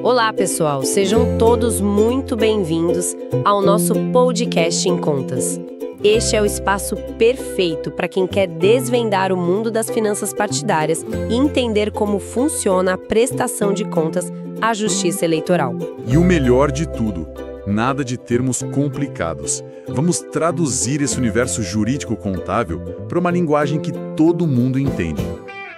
Olá, pessoal! Sejam todos muito bem-vindos ao nosso podcast em Contas. Este é o espaço perfeito para quem quer desvendar o mundo das finanças partidárias e entender como funciona a prestação de contas à Justiça Eleitoral. E o melhor de tudo, nada de termos complicados. Vamos traduzir esse universo jurídico-contábil para uma linguagem que todo mundo entende.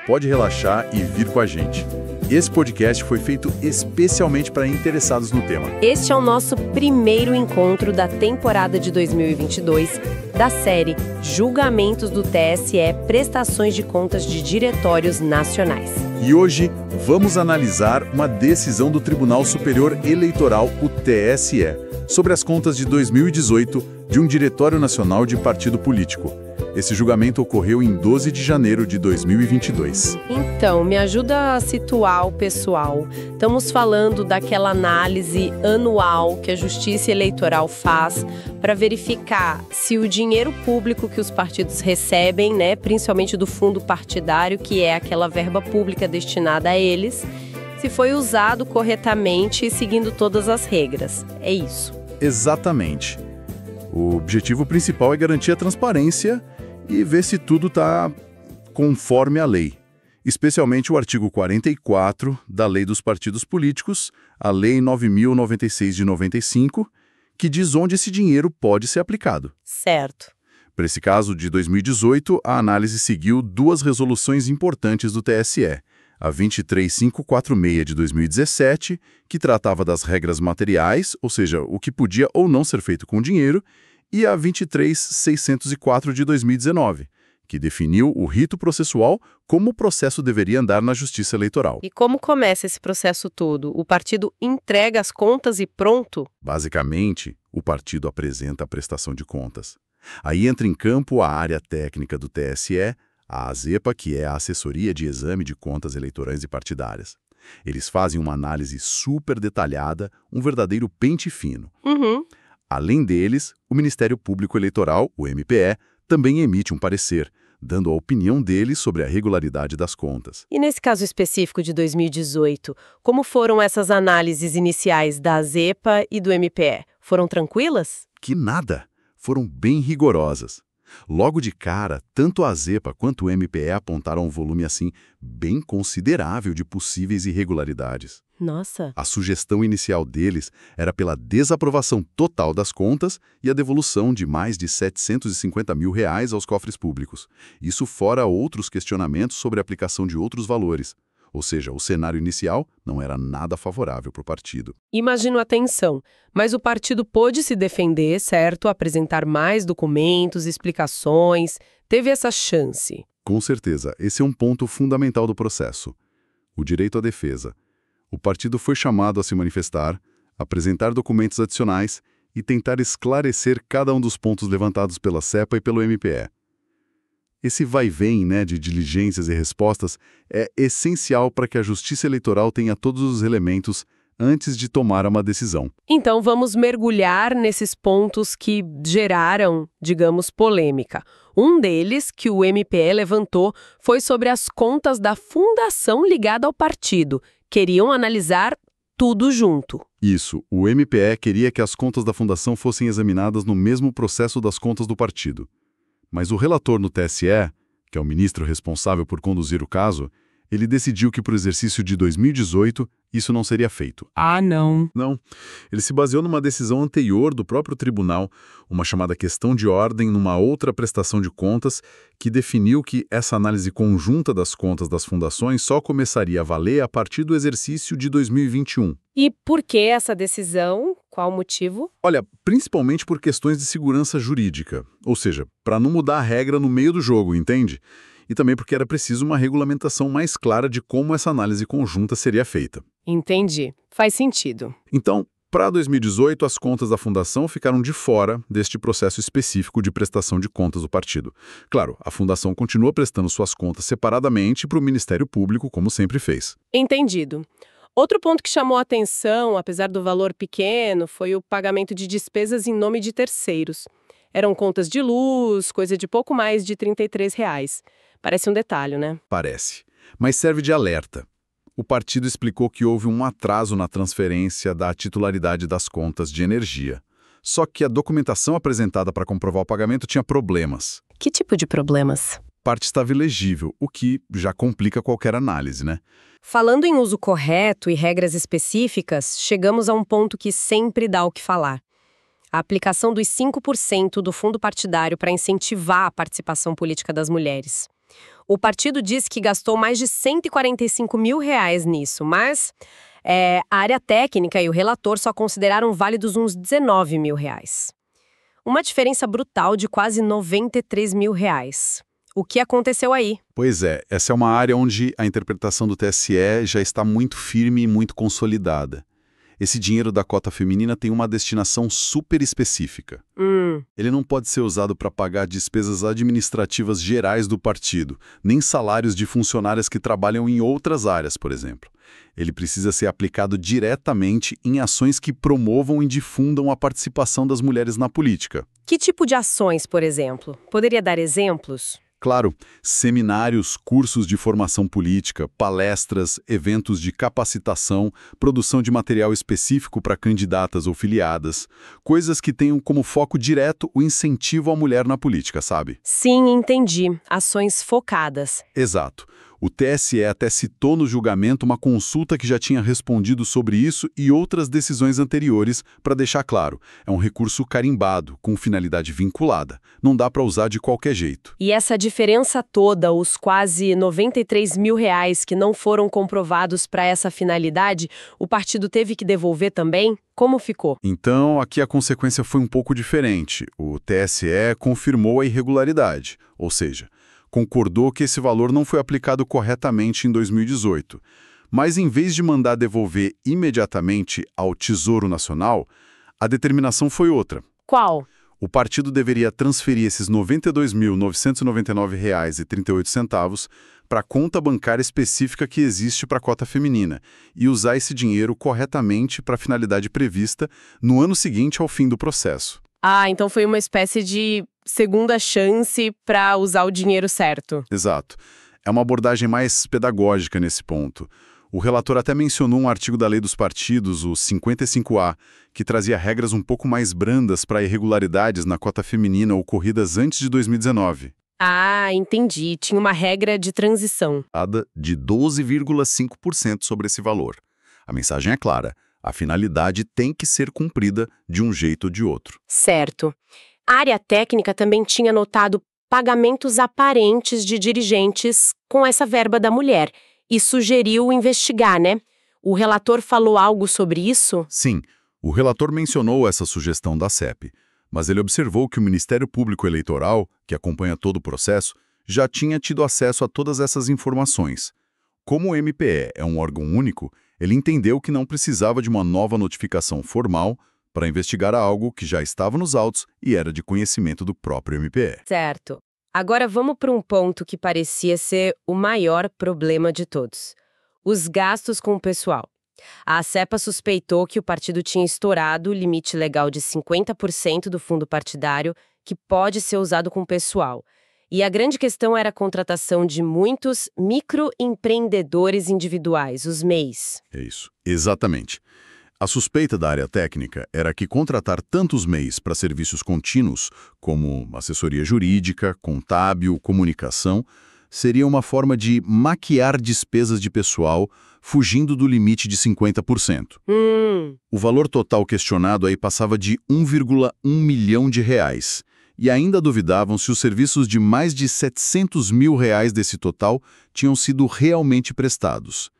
Pode relaxar e vir com a gente. Esse podcast foi feito especialmente para interessados no tema. Este é o nosso primeiro encontro da temporada de 2022 da série Julgamentos do TSE, Prestações de Contas de Diretórios Nacionais. E hoje vamos analisar uma decisão do Tribunal Superior Eleitoral, o TSE, sobre as contas de 2018 de um Diretório Nacional de Partido Político. Esse julgamento ocorreu em 12 de janeiro de 2022. Então, me ajuda a situar o pessoal. Estamos falando daquela análise anual que a Justiça Eleitoral faz para verificar se o dinheiro público que os partidos recebem, principalmente do fundo partidário, que é aquela verba pública destinada a eles, se foi usado corretamente e seguindo todas as regras. É isso. Exatamente. O objetivo principal é garantir a transparência e ver se tudo está conforme a lei, especialmente o artigo 44 da Lei dos Partidos Políticos, a Lei 9.096 de 95, que diz onde esse dinheiro pode ser aplicado. Certo. Para esse caso de 2018, a análise seguiu duas resoluções importantes do TSE, a 23546 de 2017, que tratava das regras materiais, ou seja, o que podia ou não ser feito com dinheiro, e a 23604 de 2019, que definiu o rito processual, como o processo deveria andar na Justiça Eleitoral. E como começa esse processo todo? O partido entrega as contas e pronto? Basicamente, o partido apresenta a prestação de contas. Aí entra em campo a área técnica do TSE, a ASEPA, que é a Assessoria de Exame de Contas Eleitorais e Partidárias. Eles fazem uma análise super detalhada, um verdadeiro pente fino. Além deles, o Ministério Público Eleitoral, o MPE, também emite um parecer, dando a opinião dele sobre a regularidade das contas. E nesse caso específico de 2018, como foram essas análises iniciais da ASEPA e do MPE? Foram tranquilas? Que nada! Foram bem rigorosas. Logo de cara, tanto a ASEPA quanto o MPE apontaram um volume assim bem considerável de possíveis irregularidades. Nossa! A sugestão inicial deles era pela desaprovação total das contas e a devolução de mais de R$750 mil aos cofres públicos. Isso fora outros questionamentos sobre a aplicação de outros valores. Ou seja, o cenário inicial não era nada favorável para o partido. Imagino a tensão, mas o partido pôde se defender, certo? Apresentar mais documentos, explicações, teve essa chance. Com certeza, esse é um ponto fundamental do processo. O direito à defesa. O partido foi chamado a se manifestar, apresentar documentos adicionais e tentar esclarecer cada um dos pontos levantados pela CEPA e pelo MPE. Esse vai-vem, de diligências e respostas é essencial para que a Justiça Eleitoral tenha todos os elementos antes de tomar uma decisão. Então vamos mergulhar nesses pontos que geraram, digamos, polêmica. Um deles, que o MPE levantou, foi sobre as contas da fundação ligada ao partido. Queriam analisar tudo junto. Isso, o MPE queria que as contas da fundação fossem examinadas no mesmo processo das contas do partido. Mas o relator no TSE, que é o ministro responsável por conduzir o caso, ele decidiu que para o exercício de 2018 isso não seria feito. Ah, não. Não. Ele se baseou numa decisão anterior do próprio tribunal, uma chamada questão de ordem numa outra prestação de contas, que definiu que essa análise conjunta das contas das fundações só começaria a valer a partir do exercício de 2021. E por que essa decisão? Qual o motivo? Olha, principalmente por questões de segurança jurídica, ou seja, para não mudar a regra no meio do jogo, entende? E também porque era preciso uma regulamentação mais clara de como essa análise conjunta seria feita. Entendi. Faz sentido. Então, para 2018, as contas da fundação ficaram de fora deste processo específico de prestação de contas do partido. Claro, a fundação continua prestando suas contas separadamente para o Ministério Público, como sempre fez. Entendido. Outro ponto que chamou a atenção, apesar do valor pequeno, foi o pagamento de despesas em nome de terceiros. Eram contas de luz, coisa de pouco mais de R$ 33. Parece um detalhe, né? Parece. Mas serve de alerta. o partido explicou que houve um atraso na transferência da titularidade das contas de energia. Só que a documentação apresentada para comprovar o pagamento tinha problemas. Que tipo de problemas? Parte estava ilegível, o que já complica qualquer análise, né? Falando em uso correto e regras específicas, chegamos a um ponto que sempre dá o que falar. A aplicação dos 5% do fundo partidário para incentivar a participação política das mulheres. O partido disse que gastou mais de R$145 mil nisso, mas a área técnica e o relator só consideraram válidos uns R$19 mil. Uma diferença brutal de quase R$93 mil. O que aconteceu aí? Pois é, essa é uma área onde a interpretação do TSE já está muito firme e muito consolidada. Esse dinheiro da cota feminina tem uma destinação super específica. Ele não pode ser usado para pagar despesas administrativas gerais do partido, nem salários de funcionárias que trabalham em outras áreas, por exemplo. Ele precisa ser aplicado diretamente em ações que promovam e difundam a participação das mulheres na política. Que tipo de ações, por exemplo? Poderia dar exemplos? Claro, seminários, cursos de formação política, palestras, eventos de capacitação, produção de material específico para candidatas ou filiadas, coisas que tenham como foco direto o incentivo à mulher na política, sabe? Sim, entendi. Ações focadas. Exato. O TSE até citou no julgamento uma consulta que já tinha respondido sobre isso e outras decisões anteriores para deixar claro. É um recurso carimbado, com finalidade vinculada. Não dá para usar de qualquer jeito. E essa diferença toda, os quase R$93 mil que não foram comprovados para essa finalidade, o partido teve que devolver também? Como ficou? Então, aqui a consequência foi um pouco diferente. O TSE confirmou a irregularidade, ou seja, concordou que esse valor não foi aplicado corretamente em 2018. Mas, em vez de mandar devolver imediatamente ao Tesouro Nacional, a determinação foi outra. Qual? O partido deveria transferir esses R$ 92.999,38 para a conta bancária específica que existe para a cota feminina e usar esse dinheiro corretamente para a finalidade prevista no ano seguinte ao fim do processo. Ah, então foi uma espécie de segunda chance para usar o dinheiro certo. Exato. É uma abordagem mais pedagógica nesse ponto. O relator até mencionou um artigo da Lei dos Partidos, o 55A, que trazia regras um pouco mais brandas para irregularidades na cota feminina ocorridas antes de 2019. Ah, entendi. Tinha uma regra de transição. De 12,5% sobre esse valor. A mensagem é clara. A finalidade tem que ser cumprida de um jeito ou de outro. Certo. A área técnica também tinha notado pagamentos aparentes de dirigentes com essa verba da mulher e sugeriu investigar, né? O relator falou algo sobre isso? Sim, o relator mencionou essa sugestão da CEP, mas ele observou que o Ministério Público Eleitoral, que acompanha todo o processo, já tinha tido acesso a todas essas informações. Como o MPE é um órgão único, ele entendeu que não precisava de uma nova notificação formal para investigar algo que já estava nos autos e era de conhecimento do próprio MPE. Certo. Agora vamos para um ponto que parecia ser o maior problema de todos. Os gastos com o pessoal. A ACEPA suspeitou que o partido tinha estourado o limite legal de 50% do fundo partidário que pode ser usado com o pessoal. E a grande questão era a contratação de muitos microempreendedores individuais, os MEIs. É isso, exatamente. A suspeita da área técnica era que contratar tantos MEIs para serviços contínuos, como assessoria jurídica, contábil, comunicação, seria uma forma de maquiar despesas de pessoal, fugindo do limite de 50%. O valor total questionado aí passava de R$1,1 milhão. E ainda duvidavam se os serviços de mais de R$700 mil desse total tinham sido realmente prestados.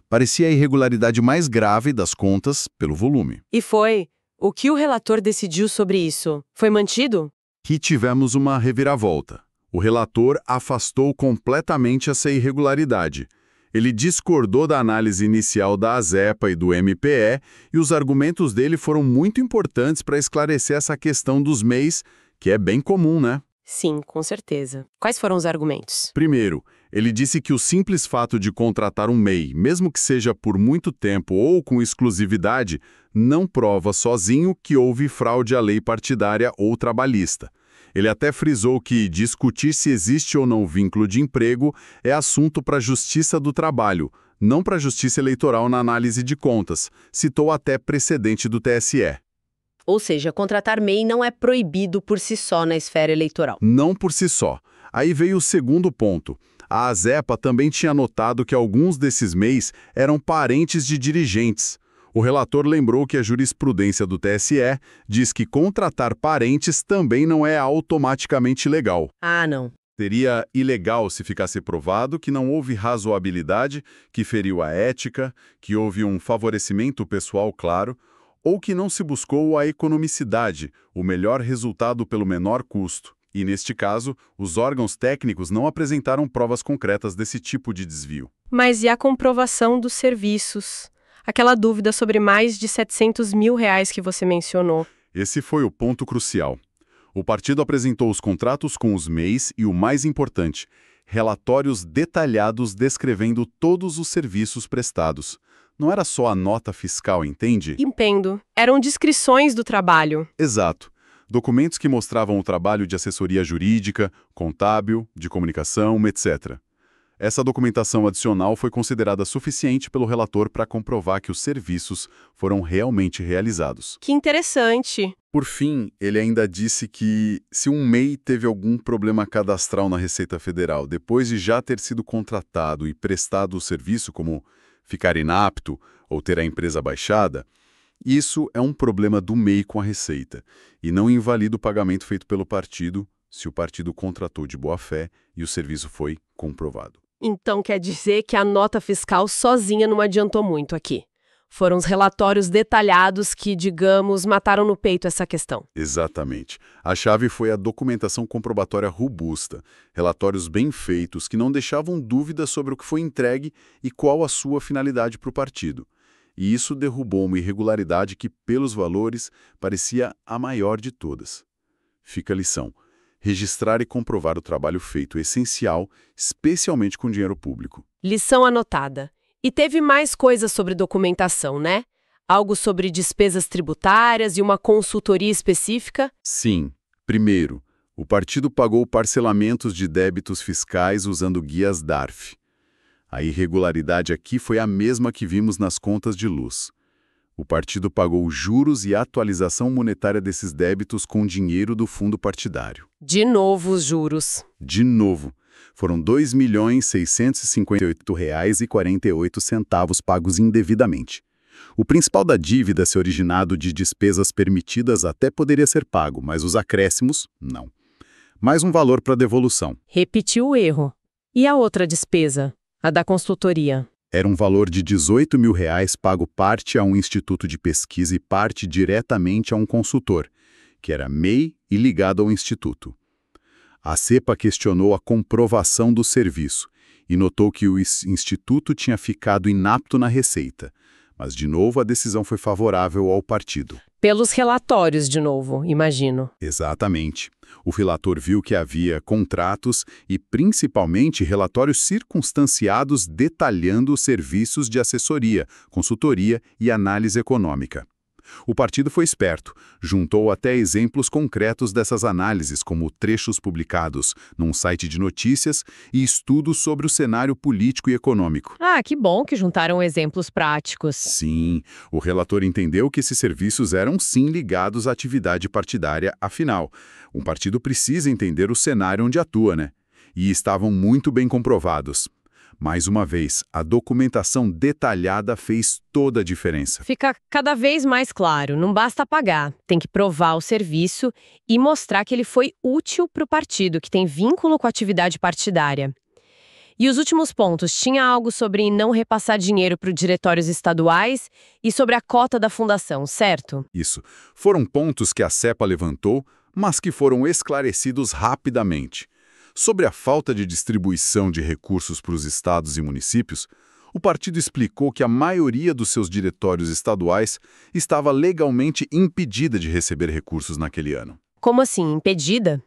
Parecia a irregularidade mais grave das contas pelo volume. E foi. O que o relator decidiu sobre isso? Foi mantido? Que tivemos uma reviravolta. O relator afastou completamente essa irregularidade. Ele discordou da análise inicial da ASEPA e do MPE e os argumentos dele foram muito importantes para esclarecer essa questão dos MEIs, que é bem comum, né? Sim, com certeza. Quais foram os argumentos? Primeiro, ele disse que o simples fato de contratar um MEI, mesmo que seja por muito tempo ou com exclusividade, não prova sozinho que houve fraude à lei partidária ou trabalhista. Ele até frisou que discutir se existe ou não vínculo de emprego é assunto para a Justiça do Trabalho, não para a Justiça Eleitoral na análise de contas. Citou até precedente do TSE. Ou seja, contratar MEI não é proibido por si só na esfera eleitoral. Não por si só. Aí veio o segundo ponto. A ASEPA também tinha notado que alguns desses MEIs eram parentes de dirigentes. O relator lembrou que a jurisprudência do TSE diz que contratar parentes também não é automaticamente legal. Ah, não. Seria ilegal se ficasse provado que não houve razoabilidade, que feriu a ética, que houve um favorecimento pessoal claro, ou que não se buscou a economicidade, o melhor resultado pelo menor custo. E, neste caso, os órgãos técnicos não apresentaram provas concretas desse tipo de desvio. Mas e a comprovação dos serviços? Aquela dúvida sobre mais de R$700 mil que você mencionou. Esse foi o ponto crucial. O partido apresentou os contratos com os MEIs e, o mais importante, relatórios detalhados descrevendo todos os serviços prestados. Não era só a nota fiscal, entende? Entendo. Eram descrições do trabalho. Exato. Documentos que mostravam o trabalho de assessoria jurídica, contábil, de comunicação, etc. Essa documentação adicional foi considerada suficiente pelo relator para comprovar que os serviços foram realmente realizados. Que interessante. Por fim, ele ainda disse que se um MEI teve algum problema cadastral na Receita Federal depois de já ter sido contratado e prestado o serviço, como ficar inapto ou ter a empresa baixada, isso é um problema do MEI com a Receita e não invalida o pagamento feito pelo partido se o partido contratou de boa-fé e o serviço foi comprovado. Então quer dizer que a nota fiscal sozinha não adiantou muito aqui. Foram os relatórios detalhados que, digamos, mataram no peito essa questão. Exatamente. A chave foi a documentação comprobatória robusta, relatórios bem feitos que não deixavam dúvidas sobre o que foi entregue e qual a sua finalidade para o partido. E isso derrubou uma irregularidade que, pelos valores, parecia a maior de todas. Fica a lição. Registrar e comprovar o trabalho feito é essencial, especialmente com dinheiro público. Lição anotada. E teve mais coisas sobre documentação, né? Algo sobre despesas tributárias e uma consultoria específica? Sim. Primeiro, o partido pagou parcelamentos de débitos fiscais usando guias DARF. A irregularidade aqui foi a mesma que vimos nas contas de luz. O partido pagou juros e atualização monetária desses débitos com dinheiro do fundo partidário. De novo os juros. De novo. Foram R$ 2.658,48 pagos indevidamente. O principal da dívida, se originado de despesas permitidas, até poderia ser pago, mas os acréscimos, não. Mais um valor para devolução. Repetiu o erro. E a outra despesa? A da consultoria? Era um valor de R$ 18 mil pago parte a um instituto de pesquisa e parte diretamente a um consultor, que era MEI e ligado ao instituto. A CEPA questionou a comprovação do serviço e notou que o instituto tinha ficado inapto na receita, mas, de novo, a decisão foi favorável ao partido. Pelos relatórios, de novo, imagino. Exatamente. O relator viu que havia contratos e, principalmente, relatórios circunstanciados detalhando os serviços de assessoria, consultoria e análise econômica. O partido foi esperto, juntou até exemplos concretos dessas análises, como trechos publicados num site de notícias e estudos sobre o cenário político e econômico. Ah, que bom que juntaram exemplos práticos. Sim, o relator entendeu que esses serviços eram sim ligados à atividade partidária, afinal, um partido precisa entender o cenário onde atua, né? E estavam muito bem comprovados. Mais uma vez, a documentação detalhada fez toda a diferença. Fica cada vez mais claro, não basta pagar, tem que provar o serviço e mostrar que ele foi útil para o partido, que tem vínculo com a atividade partidária. E os últimos pontos, tinha algo sobre não repassar dinheiro para os diretórios estaduais e sobre a cota da fundação, certo? Isso. Foram pontos que a CEPA levantou, mas que foram esclarecidos rapidamente. Sobre a falta de distribuição de recursos para os estados e municípios, o partido explicou que a maioria dos seus diretórios estaduais estava legalmente impedida de receber recursos naquele ano. Como assim, impedida?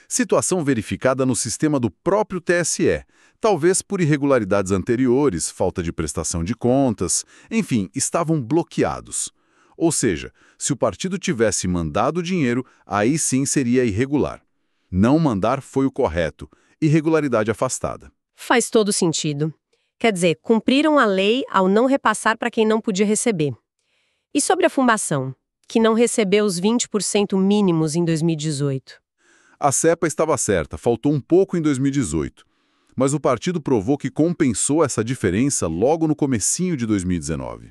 Situação verificada no sistema do próprio TSE, talvez por irregularidades anteriores, falta de prestação de contas, enfim, estavam bloqueados. Ou seja, se o partido tivesse mandado dinheiro, aí sim seria irregular. Não mandar foi o correto. Irregularidade afastada. Faz todo sentido. Quer dizer, cumpriram a lei ao não repassar para quem não podia receber. E sobre a fundação, que não recebeu os 20% mínimos em 2018? A CEPA estava certa, faltou um pouco em 2018. Mas o partido provou que compensou essa diferença logo no comecinho de 2019.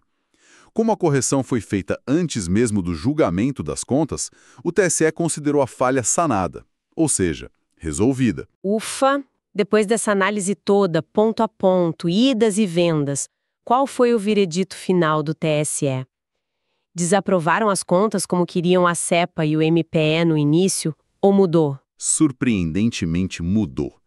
Como a correção foi feita antes mesmo do julgamento das contas, o TSE considerou a falha sanada, ou seja, resolvida. Ufa! Depois dessa análise toda, ponto a ponto, idas e vendas, qual foi o veredito final do TSE? Desaprovaram as contas como queriam a CEPA e o MPE no início, ou mudou? Surpreendentemente mudou.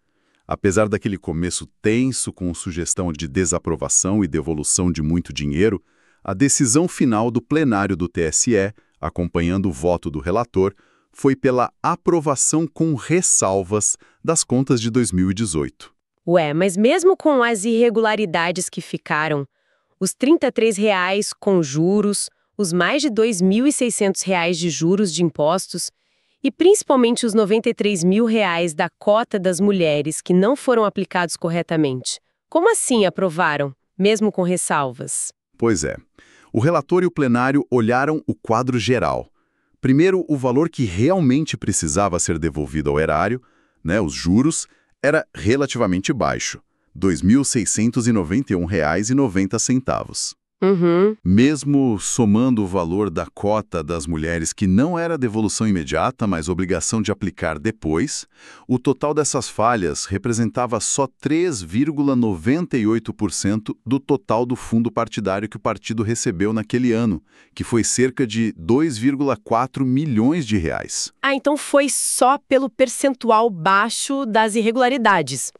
Apesar daquele começo tenso com sugestão de desaprovação e devolução de muito dinheiro, a decisão final do plenário do TSE, acompanhando o voto do relator, foi pela aprovação com ressalvas das contas de 2018. Ué, mas mesmo com as irregularidades que ficaram, os R$ 33,00 com juros, os mais de R$ 2.600 de juros de impostos e principalmente os R$ 93.000 da cota das mulheres que não foram aplicados corretamente. Como assim aprovaram, mesmo com ressalvas? Pois é. O relator e o plenário olharam o quadro geral. Primeiro, o valor que realmente precisava ser devolvido ao erário, os juros, era relativamente baixo, R$ 2.691,90. Mesmo somando o valor da cota das mulheres, que não era devolução imediata, mas obrigação de aplicar depois, o total dessas falhas representava só 3,98% do total do fundo partidário que o partido recebeu naquele ano, que foi cerca de 2,4 milhões de reais. Ah, então foi só pelo percentual baixo das irregularidades.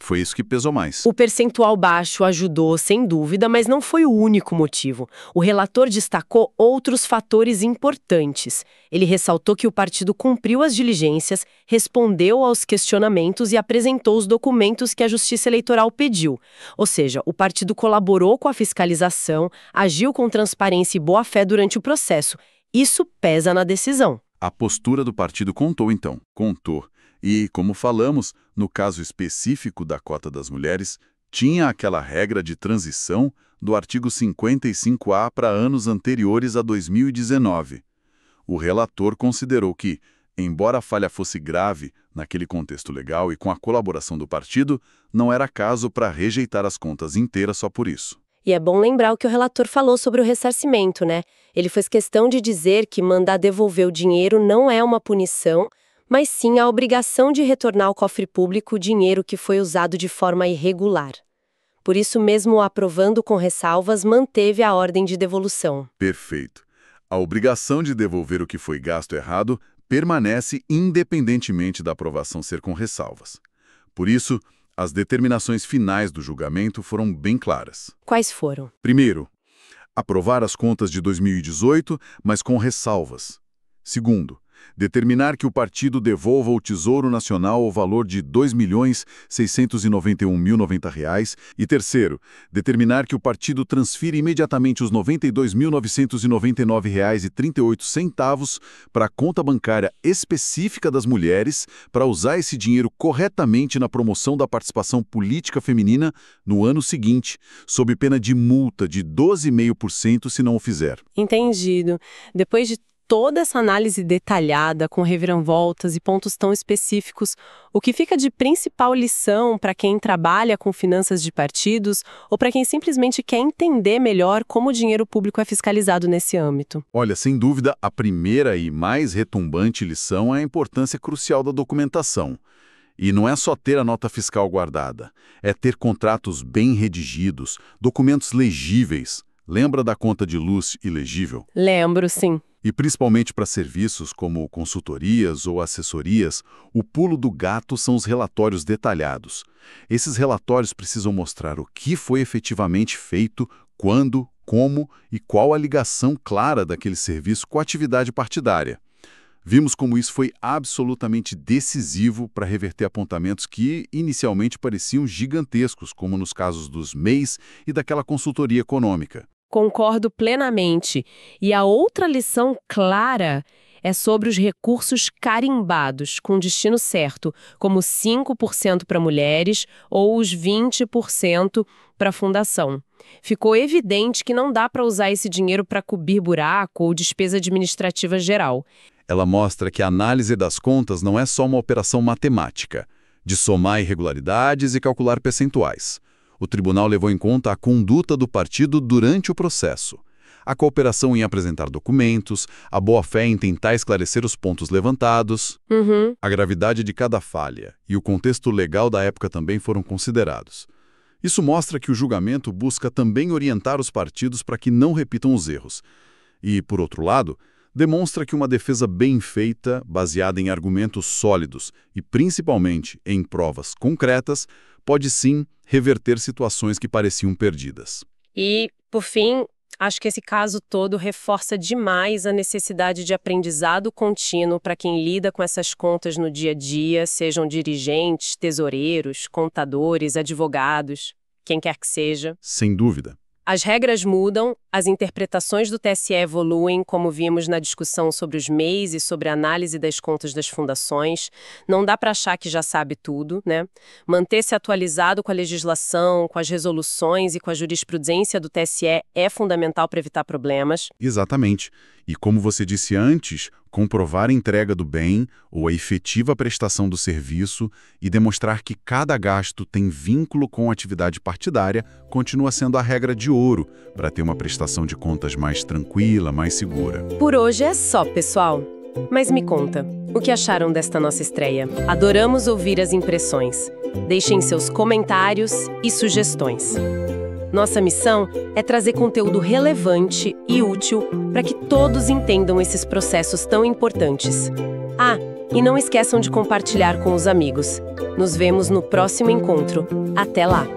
Foi isso que pesou mais. O percentual baixo ajudou, sem dúvida, mas não foi o único motivo. O relator destacou outros fatores importantes. Ele ressaltou que o partido cumpriu as diligências, respondeu aos questionamentos e apresentou os documentos que a Justiça Eleitoral pediu. Ou seja, o partido colaborou com a fiscalização, agiu com transparência e boa-fé durante o processo. Isso pesa na decisão. A postura do partido contou, então. Contou. E, como falamos, no caso específico da cota das mulheres, tinha aquela regra de transição do artigo 55A para anos anteriores a 2019. O relator considerou que, embora a falha fosse grave naquele contexto legal e com a colaboração do partido, não era caso para rejeitar as contas inteiras só por isso. E é bom lembrar o que o relator falou sobre o ressarcimento, né? Ele fez questão de dizer que mandar devolver o dinheiro não é uma punição, mas sim a obrigação de retornar ao cofre público o dinheiro que foi usado de forma irregular. Por isso, mesmo aprovando com ressalvas, manteve a ordem de devolução. Perfeito. A obrigação de devolver o que foi gasto errado permanece independentemente da aprovação ser com ressalvas. Por isso, as determinações finais do julgamento foram bem claras. Quais foram? Primeiro, aprovar as contas de 2018, mas com ressalvas. Segundo, determinar que o partido devolva ao Tesouro Nacional o valor de R$ 2.691.090. E terceiro, determinar que o partido transfira imediatamente os R$ 92.999,38 para a conta bancária específica das mulheres para usar esse dinheiro corretamente na promoção da participação política feminina no ano seguinte, sob pena de multa de 12,5% se não o fizer. Entendido. Depois de toda essa análise detalhada, com reviravoltas e pontos tão específicos, o que fica de principal lição para quem trabalha com finanças de partidos ou para quem simplesmente quer entender melhor como o dinheiro público é fiscalizado nesse âmbito? Olha, sem dúvida, a primeira e mais retumbante lição é a importância crucial da documentação. E não é só ter a nota fiscal guardada, é ter contratos bem redigidos, documentos legíveis. Lembra da conta de luz ilegível? Lembro, sim. E principalmente para serviços como consultorias ou assessorias, o pulo do gato são os relatórios detalhados. Esses relatórios precisam mostrar o que foi efetivamente feito, quando, como e qual a ligação clara daquele serviço com a atividade partidária. Vimos como isso foi absolutamente decisivo para reverter apontamentos que inicialmente pareciam gigantescos, como nos casos dos MEIs e daquela consultoria econômica. Concordo plenamente. E a outra lição clara é sobre os recursos carimbados, com destino certo, como 5% para mulheres ou os 20% para a fundação. Ficou evidente que não dá para usar esse dinheiro para cobrir buraco ou despesa administrativa geral. Ela mostra que a análise das contas não é só uma operação matemática, de somar irregularidades e calcular percentuais. O tribunal levou em conta a conduta do partido durante o processo, a cooperação em apresentar documentos, a boa-fé em tentar esclarecer os pontos levantados, a gravidade de cada falha e o contexto legal da época também foram considerados. Isso mostra que o julgamento busca também orientar os partidos para que não repitam os erros. E, por outro lado, demonstra que uma defesa bem feita, baseada em argumentos sólidos e principalmente em provas concretas, pode sim reverter situações que pareciam perdidas. E, por fim, acho que esse caso todo reforça demais a necessidade de aprendizado contínuo para quem lida com essas contas no dia a dia, sejam dirigentes, tesoureiros, contadores, advogados, quem quer que seja. Sem dúvida. As regras mudam, as interpretações do TSE evoluem, como vimos na discussão sobre os MEIs e sobre a análise das contas das fundações. Não dá para achar que já sabe tudo, né? Manter-se atualizado com a legislação, com as resoluções e com a jurisprudência do TSE é fundamental para evitar problemas. Exatamente. E como você disse antes, comprovar a entrega do bem ou a efetiva prestação do serviço e demonstrar que cada gasto tem vínculo com a atividade partidária continua sendo a regra de ouro para ter uma prestação de contas mais tranquila, mais segura. Por hoje é só, pessoal. Mas me conta, o que acharam desta nossa estreia? Adoramos ouvir as impressões. Deixem seus comentários e sugestões. Nossa missão é trazer conteúdo relevante e útil para que todos entendam esses processos tão importantes. Ah, e não esqueçam de compartilhar com os amigos. Nos vemos no próximo encontro. Até lá!